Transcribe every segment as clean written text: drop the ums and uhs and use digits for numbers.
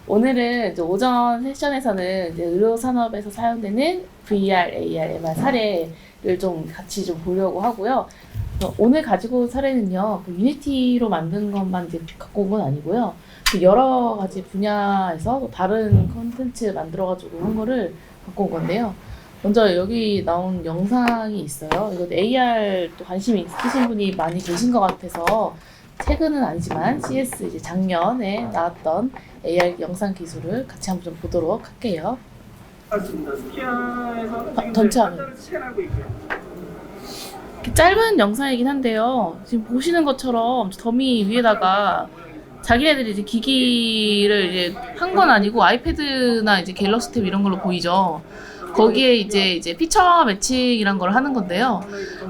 오늘은 이제 오전 세션에서는 이제 의료 산업에서 사용되는 VR, AR, MR 사례를 좀 같이 좀 보려고 하고요. 오늘 가지고 온 사례는요, 그 유니티로 만든 것만 이제 갖고 온 건 아니고요. 그 여러 가지 분야에서 또 다른 콘텐츠 만들어가지고 한 거를 갖고 온 건데요. 먼저 여기 나온 영상이 있어요. 이거 AR 또 관심이 있으신 분이 많이 계신 것 같아서 최근은 아니지만 CS 이제 작년에 나왔던 AR 영상 기술을 같이 한번 좀 보도록 할게요. 맞습니다. 스키야에서 지금 전체 화면. 한자를 스캔하고 있고요. 짧은 영상이긴 한데요. 지금 보시는 것처럼 더미 위에다가 자기네들이 이제 기기를 이제 한 건 아니고 아이패드나 이제 갤럭시 탭 이런 걸로 보이죠. 거기에 이제 피처 매칭이란 걸 하는 건데요.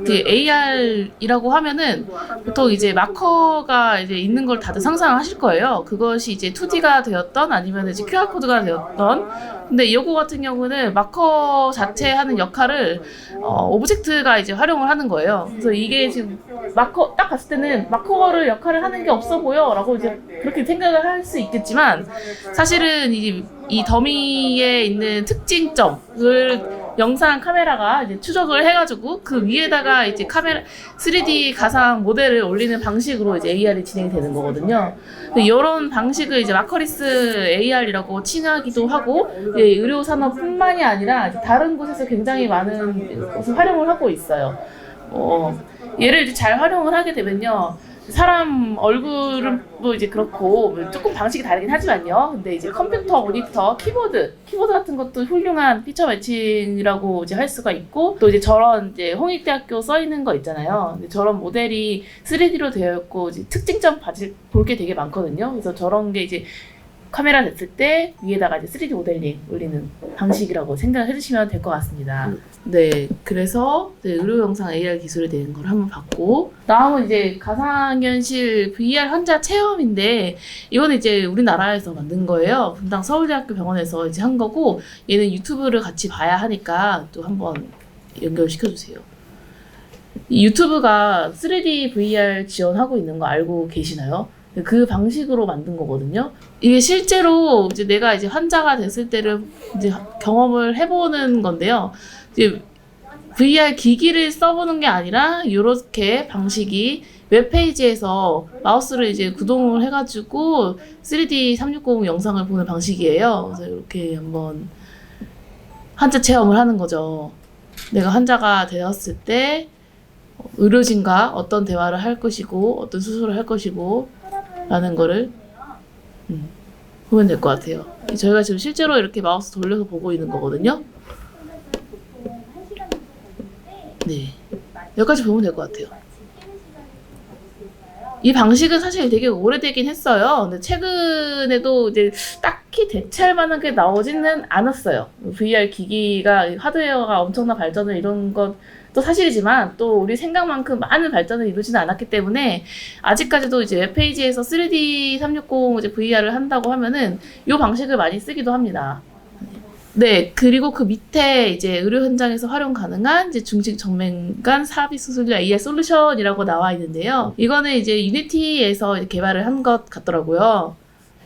AR이라고 하면은 보통 이제 마커가 이제 있는 걸 다들 상상하실 거예요. 그것이 이제 2D가 되었던 아니면 이제 QR 코드가 되었던. 근데 요거 같은 경우는 마커 자체 하는 역할을 오브젝트가 이제 활용을 하는 거예요. 그래서 이게 지금 마커 딱 봤을 때는 마커를 역할을 하는 게 없어 보여라고 이제 그렇게 생각을 할 수 있겠지만 사실은 이 더미에 있는 특징점을 영상 카메라가 이제 추적을 해가지고 그 위에다가 이제 3D 가상 모델을 올리는 방식으로 이제 AR이 진행이 되는 거거든요. 이런 방식을 이제 마커리스 AR이라고 칭하기도 하고 의료 산업뿐만이 아니라 다른 곳에서 굉장히 많은 것을 활용을 하고 있어요. 얘를 이제 잘 활용을 하게 되면요. 사람 얼굴은 뭐 이제 그렇고 조금 방식이 다르긴 하지만요. 근데 이제 컴퓨터, 모니터, 키보드 같은 것도 훌륭한 피처 매칭이라고 이제 할 수가 있고 또 이제 저런 이제 홍익대학교 써 있는 거 있잖아요. 근데 저런 모델이 3D로 되어 있고 이제 특징점 볼 게 되게 많거든요. 그래서 저런 게 이제 카메라 됐을 때 위에다가 이제 3D 모델링 올리는 방식이라고 생각을 해주시면 될 것 같습니다. 네, 그래서 의료 영상 AR 기술에 대한 걸 한번 봤고, 다음은 이제 가상현실 VR 환자 체험인데, 이거는 이제 우리나라에서 만든 거예요. 분당 서울대학교 병원에서 이제 한 거고, 얘는 유튜브를 같이 봐야 하니까 또 한번 연결시켜주세요. 이 유튜브가 3D VR 지원하고 있는 거 알고 계시나요? 그 방식으로 만든 거거든요. 이게 실제로 이제 내가 이제 환자가 됐을 때를 이제 경험을 해보는 건데요. 이제 VR 기기를 써보는 게 아니라 이렇게 방식이 웹페이지에서 마우스를 이제 구동을 해가지고 3D 360 영상을 보는 방식이에요. 그래서 이렇게 한번 환자 체험을 하는 거죠. 내가 환자가 되었을 때 의료진과 어떤 대화를 할 것이고 어떤 수술을 할 것이고 라는 거를 보면 될 것 같아요. 저희가 지금 실제로 이렇게 마우스 돌려서 보고 있는 거거든요. 네, 여기까지 보면 될 것 같아요. 이 방식은 사실 되게 오래되긴 했어요. 근데 최근에도 이제 딱히 대체할 만한 게 나오지는 않았어요. VR 기기가 하드웨어가 엄청난 발전을 이룬 것도 사실이지만 또 우리 생각만큼 많은 발전을 이루지는 않았기 때문에 아직까지도 이제 웹페이지에서 3D 360 이제 VR을 한다고 하면은 이 방식을 많이 쓰기도 합니다. 네, 그리고 그 밑에 이제 의료 현장에서 활용 가능한 이제 중식 정맥관 삽입 수술료 AR 솔루션이라고 나와 있는데요. 이거는 이제 유니티에서 개발을 한 것 같더라고요.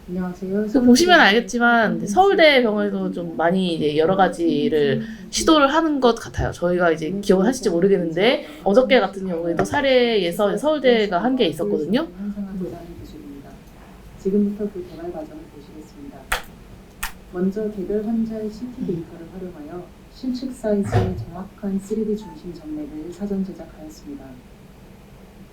안녕하세요. 보시면 알겠지만 서울대 병원에도 좀 많이 이제 여러 가지를 시도를 하는 것 같아요. 저희가 이제 기억을 하실지 모르겠는데 어저께 같은 경우에도 사례에서 서울대가 한 게 있었거든요. 형상화 계산의 기술입니다. 지금부터 그 개발 과정을 보시겠습니다. 먼저 개별 환자의 CT 데이터를 활용하여 실측 사이즈의 정확한 3D 중심 정맥을 사전 제작하였습니다.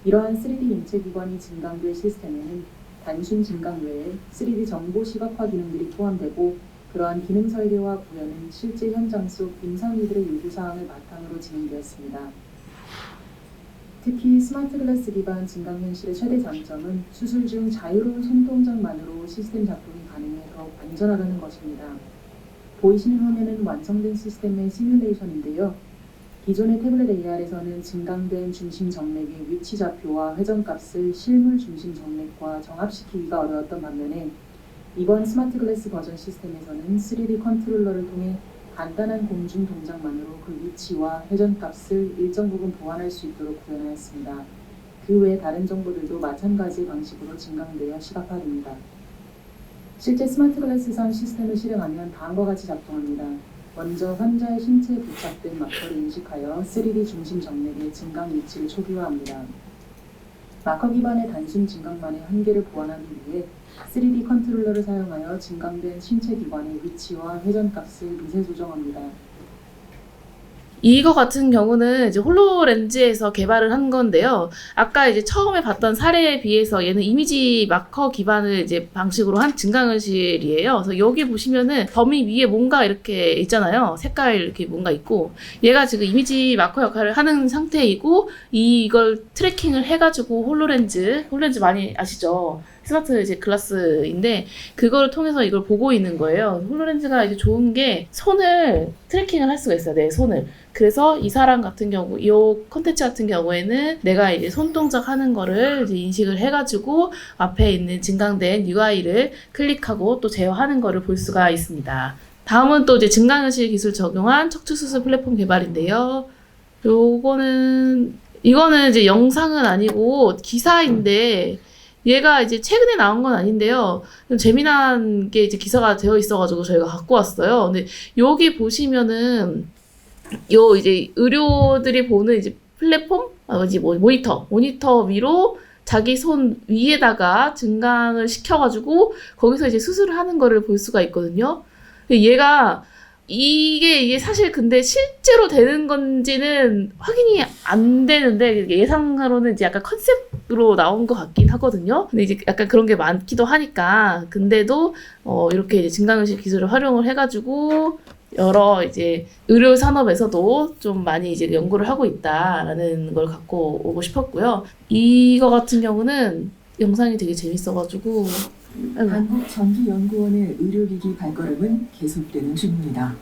이러한 3D 인체 기관이 증강될 시스템에는 단순 증강 외에 3D 정보 시각화 기능들이 포함되고 그러한 기능 설계와 구현은 실제 현장 속 임상의들의 요구사항을 바탕으로 진행되었습니다. 특히 스마트 글래스 기반 증강현실의 최대 장점은 수술 중 자유로운 손동작만으로 시스템 작동이 가능해 더욱 안전하다는 것입니다. 보이시는 화면은 완성된 시스템의 시뮬레이션인데요. 기존의 태블릿 AR에서는 증강된 중심 정맥의 위치 좌표와 회전값을 실물 중심 정맥과 정합시키기가 어려웠던 반면에 이번 스마트 글래스 버전 시스템에서는 3D 컨트롤러를 통해 간단한 공중 동작만으로 그 위치와 회전값을 일정 부분 보완할 수 있도록 구현하였습니다. 그 외 다른 정보들도 마찬가지 방식으로 증강되어 시각화됩니다. 실제 스마트 글래스상 시스템을 실행하면 다음과 같이 작동합니다. 먼저 환자의 신체에 부착된 마커를 인식하여 3D 중심 정맥의 증강 위치를 초기화합니다. 마커 기반의 단순 증강만의 한계를 보완하기 위해 3D 컨트롤러를 사용하여 증강된 신체 기관의 위치와 회전값을 미세 조정합니다. 이거 같은 경우는 이제 홀로렌즈에서 개발을 한 건데요. 아까 이제 처음에 봤던 사례에 비해서 얘는 이미지 마커 기반을 이제 방식으로 한 증강현실이에요. 그래서 여기 보시면은 더미 위에 뭔가 이렇게 있잖아요. 색깔 이렇게 뭔가 있고, 얘가 지금 이미지 마커 역할을 하는 상태이고, 이걸 트래킹을 해가지고 홀로렌즈 많이 아시죠? 스마트 이제 글라스인데 그걸 통해서 이걸 보고 있는 거예요. 홀로렌즈가 이제 좋은 게 손을 트래킹을 할 수가 있어요. 내 손을. 그래서 이 사람 같은 경우, 이 컨텐츠 같은 경우에는 내가 이제 손동작 하는 거를 이제 인식을 해가지고 앞에 있는 증강된 UI를 클릭하고 또 제어하는 거를 볼 수가 있습니다. 다음은 또 이제 증강현실 기술 적용한 척추수술 플랫폼 개발인데요. 이거는 이제 영상은 아니고 기사인데, 얘가 이제 최근에 나온 건 아닌데요. 좀 재미난 게 이제 기사가 되어 있어가지고 저희가 갖고 왔어요. 근데 여기 보시면은 요 이제 의료들이 보는 이제 플랫폼, 이제 모니터 위로 자기 손 위에다가 증강을 시켜가지고 거기서 이제 수술을 하는 거를 볼 수가 있거든요. 근데 얘가 이게 사실 근데 실제로 되는 건지는 확인이 안 되는데 예상으로는 이제 약간 컨셉으로 나온 것 같긴 하거든요. 근데 이제 약간 그런 게 많기도 하니까, 근데도 이렇게 이제 증강현실 기술을 활용을 해가지고 여러 이제 의료 산업에서도 좀 많이 이제 연구를 하고 있다라는 걸 갖고 오고 싶었고요. 이거 같은 경우는 영상이 되게 재밌어가지고. 한국전기연구원의 의료기기 발걸음은 계속되는 중입니다.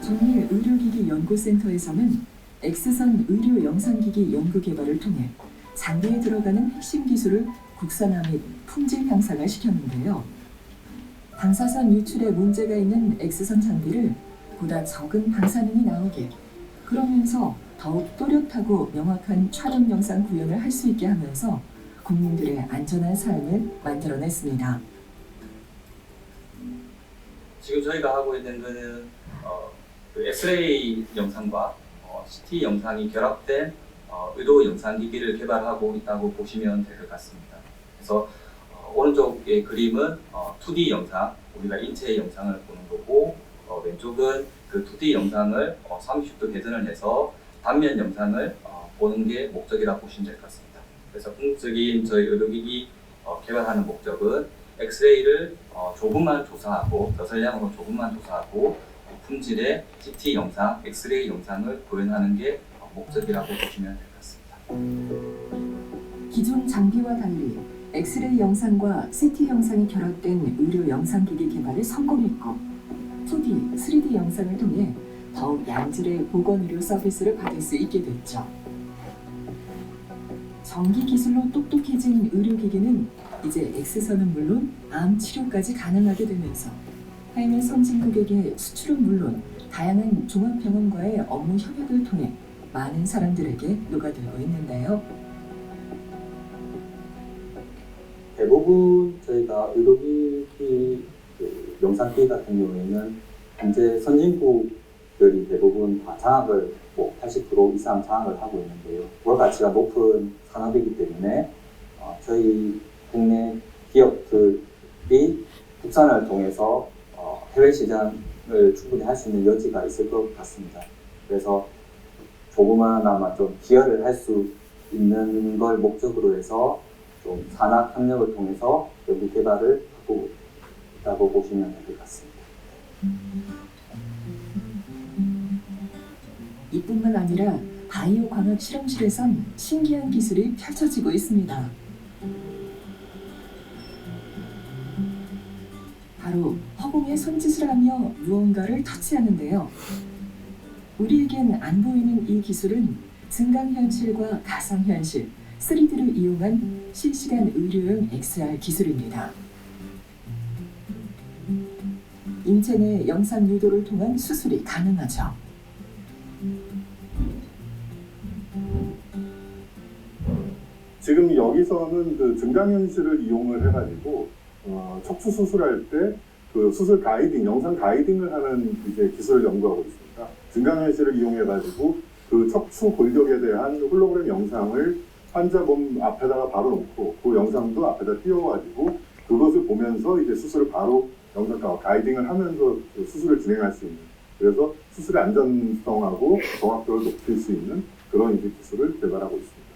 정밀의료기기연구센터에서는 X선 의료 영상기기 연구 개발을 통해 장비에 들어가는 핵심 기술을 국산화 및 품질 향상을 시켰는데요. 방사선 유출에 문제가 있는 X선 장비를 보다 적은 방사능이 나오게, 그러면서 더욱 또렷하고 명확한 촬영 영상 구현을 할 수 있게 하면서 국민들의 안전한 삶을 만들어냈습니다. 지금 저희가 하고 있는 거는 그 엑스레이 영상과 CT 영상이 결합된 의료 영상기기를 개발하고 있다고 보시면 될 것 같습니다. 그래서 오른쪽의 그림은 2D 영상, 우리가 인체의 영상을 보는 거고, 왼쪽은 그 2D 영상을 30도 개선을 해서 단면 영상을 보는 게 목적이라고 보시면 될 것 같습니다. 그래서 궁극적인 저희 의료기기 개발하는 목적은 엑스레이를 조금만 조사하고, 저설량으로 조금만 조사하고 품질의 CT 영상, 엑스레이 영상을 구현하는 게 목적이라고 보시면 될 것 같습니다. 기존 장비와 달리 엑스레이 영상과 CT 영상이 결합된 의료 영상기기 개발을 성공했고, 2D, 3D 영상을 통해 더욱 양질의 보건의료 서비스를 받을 수 있게 됐죠. 전기 기술로 똑똑해진 의료기기는 이제 X선은 물론 암 치료까지 가능하게 되면서 해외 선진국에게 수출은 물론 다양한 종합병원과의 업무 협약을 통해 많은 사람들에게 녹아들고 있는데요. 대부분 저희가 의료기기 영상기기 같은 경우에는 현재 선진국들이 대부분 다 장악을 80% 이상 장악을 하고 있는데요. 부가가치가 높은 산업이기 때문에 저희 국내 기업들이 국산을 통해서 해외 시장을 충분히 할 수 있는 여지가 있을 것 같습니다. 그래서 조그마나마 좀 기여를 할 수 있는 걸 목적으로 해서 좀 산학 협력을 통해서 연구 개발을 하고 있다고 보시면 될 것 같습니다. 이뿐만 아니라 바이오 광학 실험실에선 신기한 기술이 펼쳐지고 있습니다. 바로 허공에 손짓을 하며 무언가를 터치하는데요. 우리에겐 안 보이는 이 기술은 증강현실과 가상현실, 3D를 이용한 실시간 의료용 XR 기술입니다. 인체 내 영상 유도를 통한 수술이 가능하죠. 지금 여기서는 그 증강현실을 이용을 해가지고 척추 수술할 때 그 수술 가이딩, 영상 가이딩을 하는 이제 기술을 연구하고 있습니다. 증강현실을 이용해가지고 그 척추 골격에 대한 홀로그램 영상을 환자 몸 앞에다가 바로 놓고 그 영상도 앞에다 띄워가지고 그것을 보면서 이제 수술을 바로 영상 가이딩을 하면서 그 수술을 진행할 수 있는, 그래서 수술의 안전성하고 정확도를 높일 수 있는 그런 이제 기술을 개발하고 있습니다.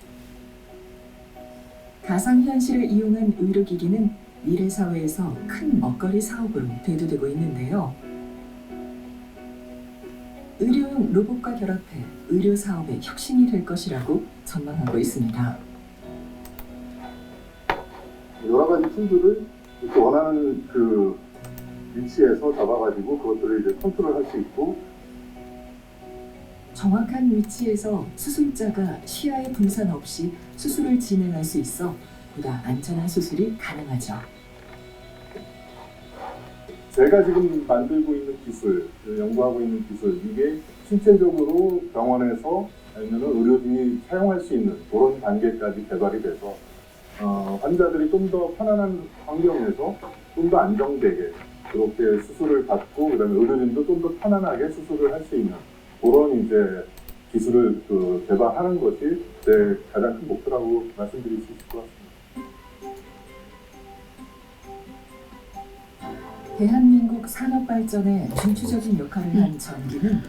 가상현실을 이용한 의료기기는 미래 사회에서 큰 먹거리 사업으로 대두되고 있는데요. 의료용 로봇과 결합해 의료 사업의 혁신이 될 것이라고 전망하고 있습니다. 여러 가지 툴들을 이렇게 원하는 그 위치에서 잡아가지고 그것들을 이제 컨트롤할 수 있고, 정확한 위치에서 수술자가 시야의 분산 없이 수술을 진행할 수 있어 보다 안전한 수술이 가능하죠. 제가 지금 만들고 있는 기술, 연구하고 있는 기술, 이게 실제적으로 병원에서 아니면 의료진이 사용할 수 있는 그런 단계까지 개발이 돼서 환자들이 좀 더 편안한 환경에서 좀 더 안정되게 그렇게 수술을 받고, 그다음에 의료진도 좀 더 편안하게 수술을 할 수 있는 그런 이제 기술을 개발하는 것이 제 가장 큰 목표라고 말씀드릴 수 있을 것 같습니다. 대한민국 산업 발전에 중추적인 역할을 한 전기는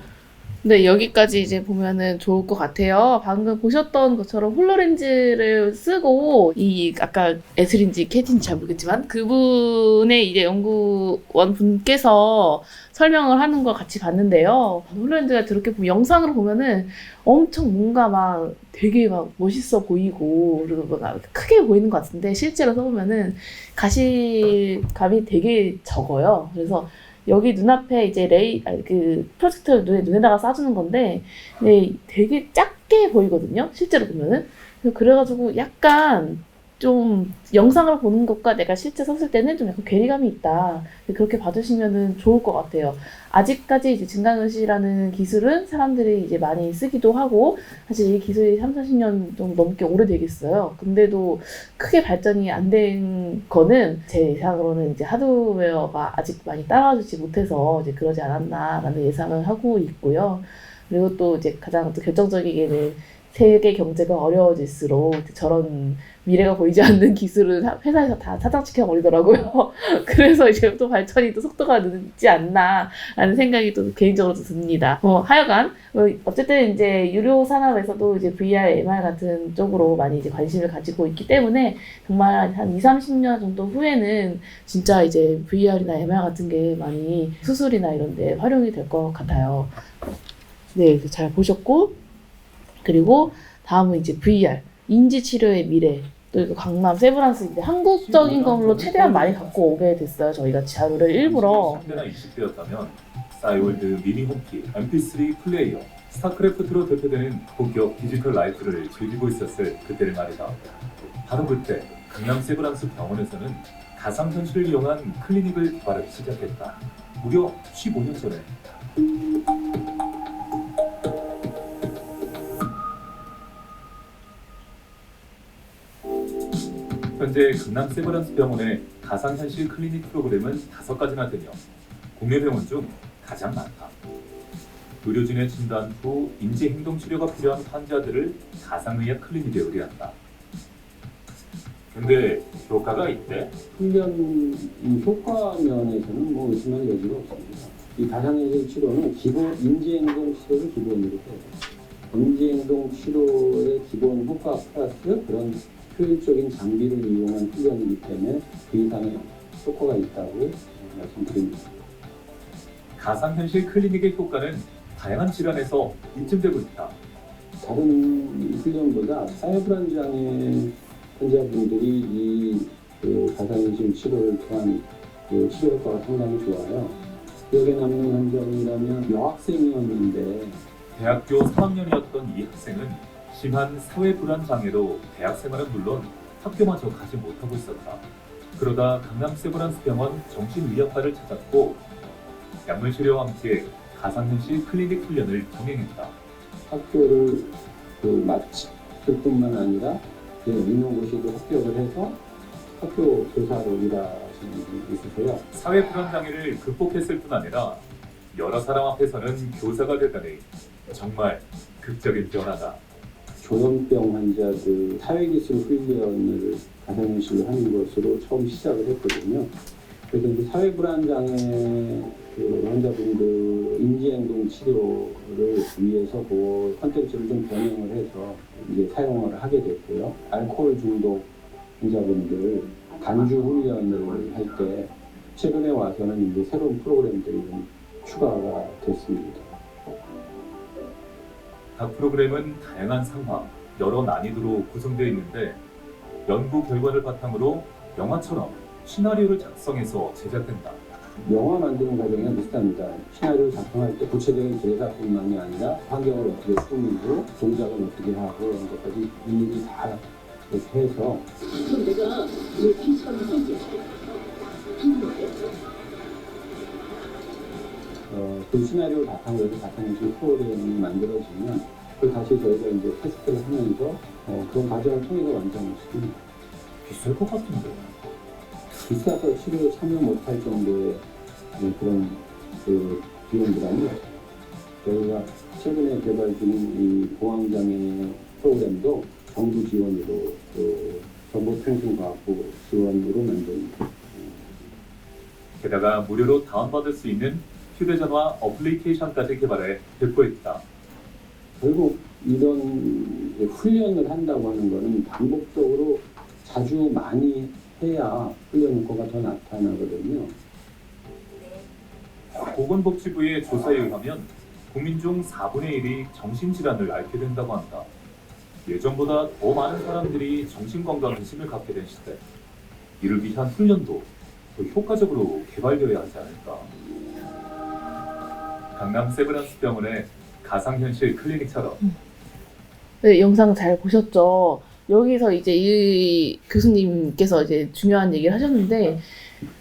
네, 여기까지 이제 보면은 좋을 것 같아요. 방금 보셨던 것처럼 홀로렌즈를 쓰고, 이, 아까 에슬인지 캐틴인지 잘 모르겠지만, 그분의 이제 연구원 분께서 설명을 하는 걸 같이 봤는데요. 홀로렌즈가 저렇게 보면, 영상으로 보면은 엄청 뭔가 막 되게 막 멋있어 보이고, 그리고 뭔가 크게 보이는 것 같은데, 실제로 써보면은 가시감이 되게 적어요. 그래서 여기 눈앞에 이제 프로젝터를 눈에다가 쏴주는 건데, 네, 되게 작게 보이거든요. 실제로 보면은. 그래가지고 약간 좀 영상을 보는 것과 내가 실제 썼을 때는 좀 약간 괴리감이 있다. 그렇게 봐주시면은 좋을 것 같아요. 아직까지 이제 증강현실이라는 기술은 사람들이 이제 많이 쓰기도 하고, 사실 이 기술이 30-40년 좀 넘게 오래되겠어요. 근데도 크게 발전이 안 된 거는 제 예상으로는 이제 하드웨어가 아직 많이 따라주지 못해서 이제 그러지 않았나라는 예상을 하고 있고요. 그리고 또 이제 가장 또 결정적이게는 세계 경제가 어려워질수록 저런 미래가 보이지 않는 기술을 회사에서 다 사장시켜 버리더라고요. 그래서 이제 또 발전이 또 속도가 늦지 않나라는 생각이 또 개인적으로 듭니다. 하여간 어쨌든 이제 유료 산업에서도 이제 VR, MR 같은 쪽으로 많이 이제 관심을 가지고 있기 때문에 정말 한 20-30년 정도 후에는 진짜 이제 VR이나 MR 같은 게 많이 수술이나 이런 데 활용이 될 것 같아요. 네, 잘 보셨고, 그리고 다음은 이제 VR, 인지치료의 미래. 또 이거 강남 세브란스인데 한국적인 걸로 최대한 많이 갖고 오게 됐어요. 저희가 자료를 일부러. 30대나 20대였다면 싸이월드 미니 홈키, MP3 플레이어, 스타크래프트로 대표되는 고격 디지털 라이프를 즐기고 있었을 그때를 말이다. 바로 그때 강남 세브란스 병원에서는 가상현실을 이용한 클리닉을 개발하기 시작했다. 무려 15년 전에. 현재 강남 세브란스 병원의 가상현실 클리닉 프로그램은 5가지나 되며 국내 병원 중 가장 많다. 의료진의 진단 후 인지행동 치료가 필요한 환자들을 가상의학 클리닉에 의뢰한다. 근데 효과가 있대? 훈련 효과 면에서는 뭐 의심할 여지가 없습니다. 이 가상현실 치료는 기본 인지행동 치료를 기본으로 해요. 인지행동 치료의 기본 효과 플러스 그런 효율적인 장비를 이용한 훈련이기 때문에 그 이상의 효과가 있다고 말씀드립니다. 가상현실 클리닉의 효과는 다양한 질환에서 입증되고 있다. 다른 훈련보다 사이버불안 장애 환자분들이 이 가상현실 치료를 통한 치료 효과가 상당히 좋아요. 기억에 남는 환자분이라면 여학생이었는데 대학교 3학년이었던 이 학생은 심한 사회불안 장애로 대학 생활은 물론 학교마저 가지 못하고 있었다. 그러다 강남 세브란스 병원 정신의학과를 찾았고 약물 치료와 함께 가상현실 클리닉 훈련을 병행했다. 학교를 마칠 뿐만 아니라 임용고시도 합격을 해서 학교 교사로 일하고 하시는 분이 있으세요. 사회 불안장애를 극복했을 뿐 아니라 여러 사람 앞에서는 교사가 되다니 정말 극적인 변화다. 조현병 환자들 사회기술 훈련을 가상현실로 하는 것으로 처음 시작을 했거든요. 그래서 이제 사회불안장애 그 환자분들 인지행동 치료를 위해서 그 컨텐츠를 좀 변형을 해서 이제 사용을 하게 됐고요. 알코올 중독 환자분들 간주 훈련을 할 때 최근에 와서는 이제 새로운 프로그램들이 좀 추가가 됐습니다. 각 프로그램은 다양한 상황, 여러 난이도로 구성되어 있는데 연구 결과를 바탕으로 영화처럼 시나리오를 작성해서 제작된다. 영화 만드는 과정이랑 비슷합니다. 시나리오를 작성할 때 구체적인 대사뿐만이 아니라 환경을 어떻게 꾸미고 동작을 어떻게 하고 이런 것까지 일일이 다 이렇게 해서 그럼 내가 왜 피처를 쓸게? 그 시나리오를 바탕으로 해서 가상현실 프로그램이 만들어지면 그 다시 저희가 이제 테스트를 하면서 그런 과정을 통해서 완성을 시킵니다. 비쌀 것 같은데. 비싸서 치료에 참여 못할 정도의 그런 그 비용이라면 저희가 최근에 개발 중인 이 보황장애 프로그램도 정부 지원으로 정보통신과학부 지원으로 만듭니다. 게다가 무료로 다운받을 수 있는 휴대전화 어플리케이션까지 개발해 배포했다. 결국 이런 훈련을 한다고 하는 거는 반복적으로 자주 많이 해야 훈련 효과가 더 나타나거든요. 보건복지부의 조사에 의하면 국민 중 4분의 1이 정신질환을 앓게 된다고 한다. 예전보다 더 많은 사람들이 정신건강 관심을 갖게 된 시대. 이를 위한 훈련도 더 효과적으로 개발되어야 하지 않을까. 강남 세브란스 병원의 가상현실 클리닉처럼 네, 영상 잘 보셨죠? 여기서 이제 이 교수님께서 이제 중요한 얘기를 하셨는데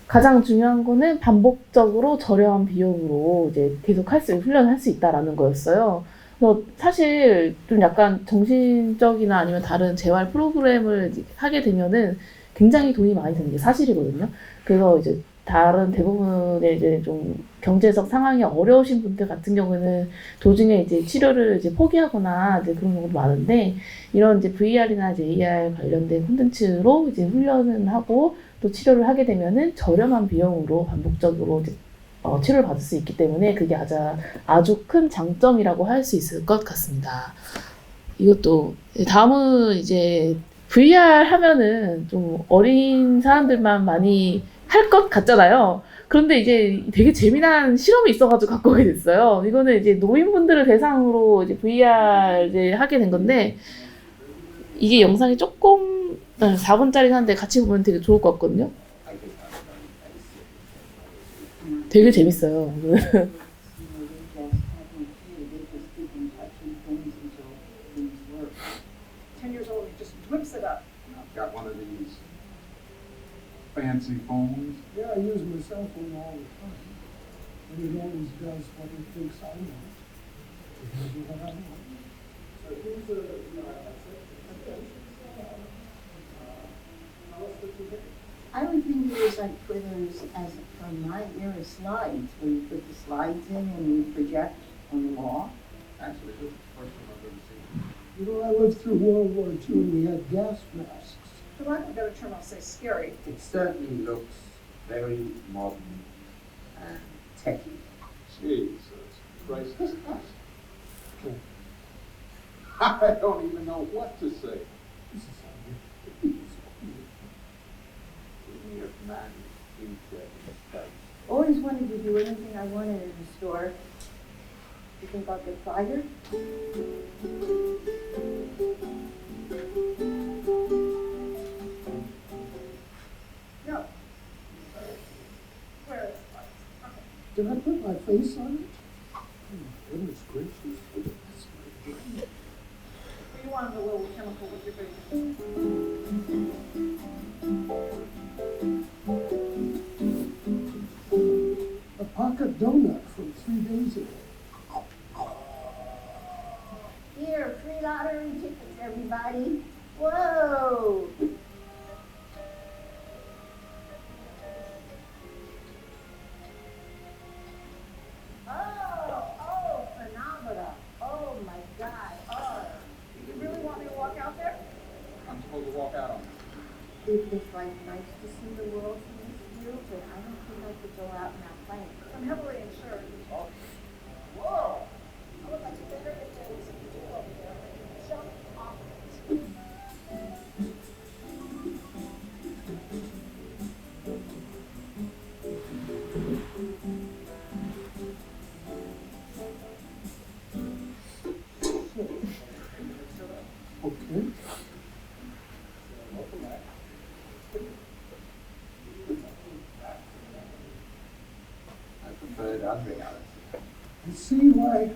가장 중요한 거는 반복적으로 저렴한 비용으로 이제 계속 훈련을 할 수 있다라는 거였어요. 그래서 사실 좀 약간 정신적이나 아니면 다른 재활 프로그램을 하게 되면은 굉장히 돈이 많이 드는 게 사실이거든요. 그래서 이제 다른 대부분의 이제 좀 경제적 상황이 어려우신 분들 같은 경우는 도중에 이제 치료를 이제 포기하거나 이제 그런 경우도 많은데 이런 이제 VR이나 이제 AR 관련된 콘텐츠로 이제 훈련을 하고 또 치료를 하게 되면은 저렴한 비용으로 반복적으로 이제 치료를 받을 수 있기 때문에 그게 아주 큰 장점이라고 할 수 있을 것 같습니다. 이것도 다음은 이제 VR 하면은 좀 어린 사람들만 많이 할 것 같잖아요. 그런데 이제 되게 재미난 실험이 있어가지고 갖고 오게 됐어요. 이거는 이제 노인분들을 대상으로 이제 VR 이제 하게 된 건데 이게 영상이 조금 4분짜리 하는데 같이 보면 되게 좋을 것 같거든요. 되게 재밌어요. Got one of these fancy phones. Yeah, I use my cell phone all the time. And it always does what it thinks I want. It does what I want. So here's I would think it was like Twitters as from my era slides, where you put the slides in and you project on the wall. Actually, this is the first one I've ever seen. You know, I lived through World War II and we had gas masks. For lack of a better term, I'll say scary. It certainly looks very modern and techy. Jesus Christ. I don't even know what to say. This is We have managed into space. Always wanted to do anything I wanted in the store. You think I'll get fired? No. Where is it? Okay. Did I put my face on it? Oh, goodness gracious. That's my brain. You wanted a little chemical with your baby. A pocket donut from 3 days ago. Here, free lottery tickets, everybody. Whoa! I'm supposed to walk out on. It's like nice to see the world from this view, but I don't think I could go out in that plane. I'm heavily insured. Whoa! I would like to better if there was a view over there. Jump off of it. Okay. I prefer it unreality. I see why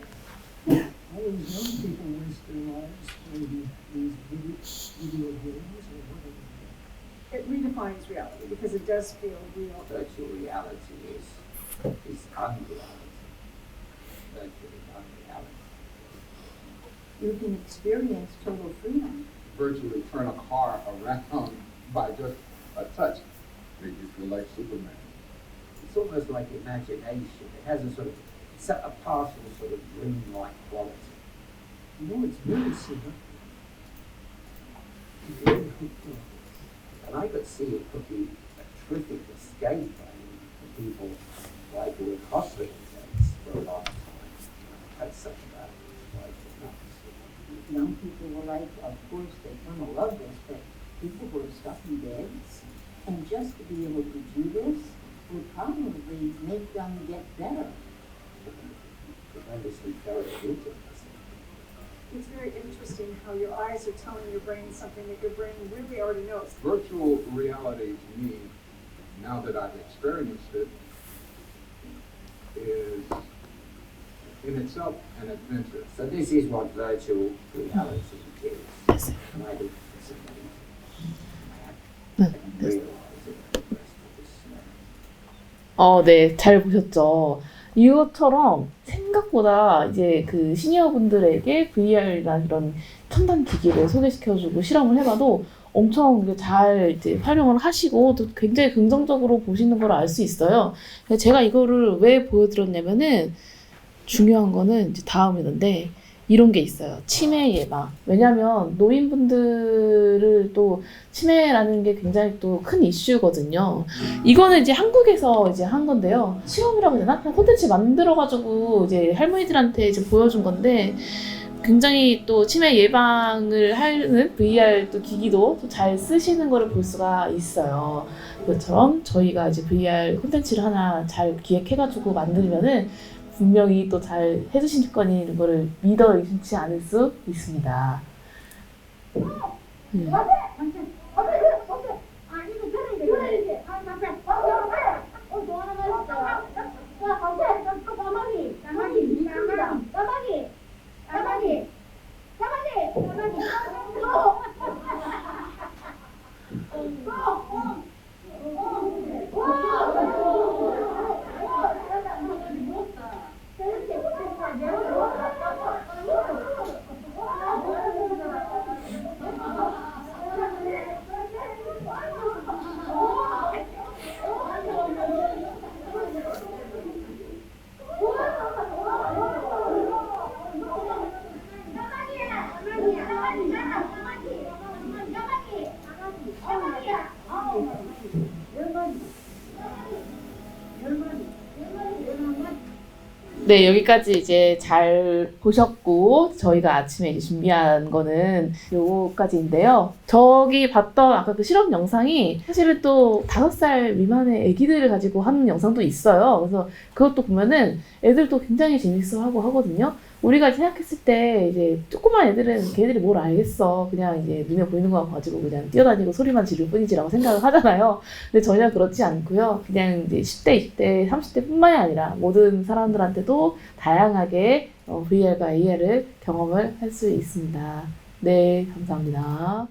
all those young people waste their lives playing these video games or whatever. It redefines reality because it does feel real. Virtual reality is unreality. Virtual unreality. You can experience total freedom. Virtually turn a car around by just a touch. Make you feel like Superman. It's almost like imagination. It has a sort of a partial sort of dreamlike quality. You know, it's really seductive. It's really hooked up. And I could see it could be a terrific escape for people like who are costly things for a long time. That's something that like Young people were like, of course, they're gonna love this, but people who are stuck in beds, and just to be able to do this would probably make them get better. tremendously therapeutic. It's very interesting how your eyes are telling your brain something that your brain really already knows. Virtual reality to me, now that I've experienced it, is in itself an adventure. So this is what virtual reality is. And I think it's amazing. I didn't realize it the rest of this. 네, 잘 보셨죠? 이것처럼 생각보다 이제 그 시니어분들에게 VR이나 이런 첨단 기기를 소개시켜주고 실험을 해봐도 엄청 잘 이제 활용을 하시고 또 굉장히 긍정적으로 보시는 걸 알 수 있어요. 제가 이거를 왜 보여드렸냐면은 중요한 거는 이제 다음이던데 이런 게 있어요. 치매 예방. 왜냐면 노인분들을 또 치매라는 게 굉장히 또 큰 이슈거든요. 이거는 이제 한국에서 이제 한 건데요. 실험이라고 해야 되나? 그냥 콘텐츠 만들어가지고 이제 할머니들한테 이제 보여준 건데 굉장히 또 치매 예방을 하는 VR 또 기기도 또 잘 쓰시는 거를 볼 수가 있어요. 그것처럼 저희가 이제 VR 콘텐츠를 하나 잘 기획해가지고 만들면은 분명히 또 잘 해주실 거니 거를 믿어 의심치 않을 수 있습니다. 네, 여기까지 이제 잘 보셨고 저희가 아침에 이제 준비한 거는 요거까지인데요. 저기 봤던 아까 그 실험 영상이 사실은 또 5살 미만의 아기들을 가지고 하는 영상도 있어요. 그래서 그것도 보면은 애들도 굉장히 재밌어하고 하거든요. 우리가 생각했을 때 이제 조그만 애들은 걔들이 뭘 알겠어. 그냥 이제 눈에 보이는 거 가지고 그냥 뛰어다니고 소리만 지를 뿐이지라고 생각을 하잖아요. 근데 전혀 그렇지 않고요. 그냥 이제 10대, 20대, 30대 뿐만이 아니라 모든 사람들한테도 다양하게 VR과 AR을 경험을 할 수 있습니다. 네, 감사합니다.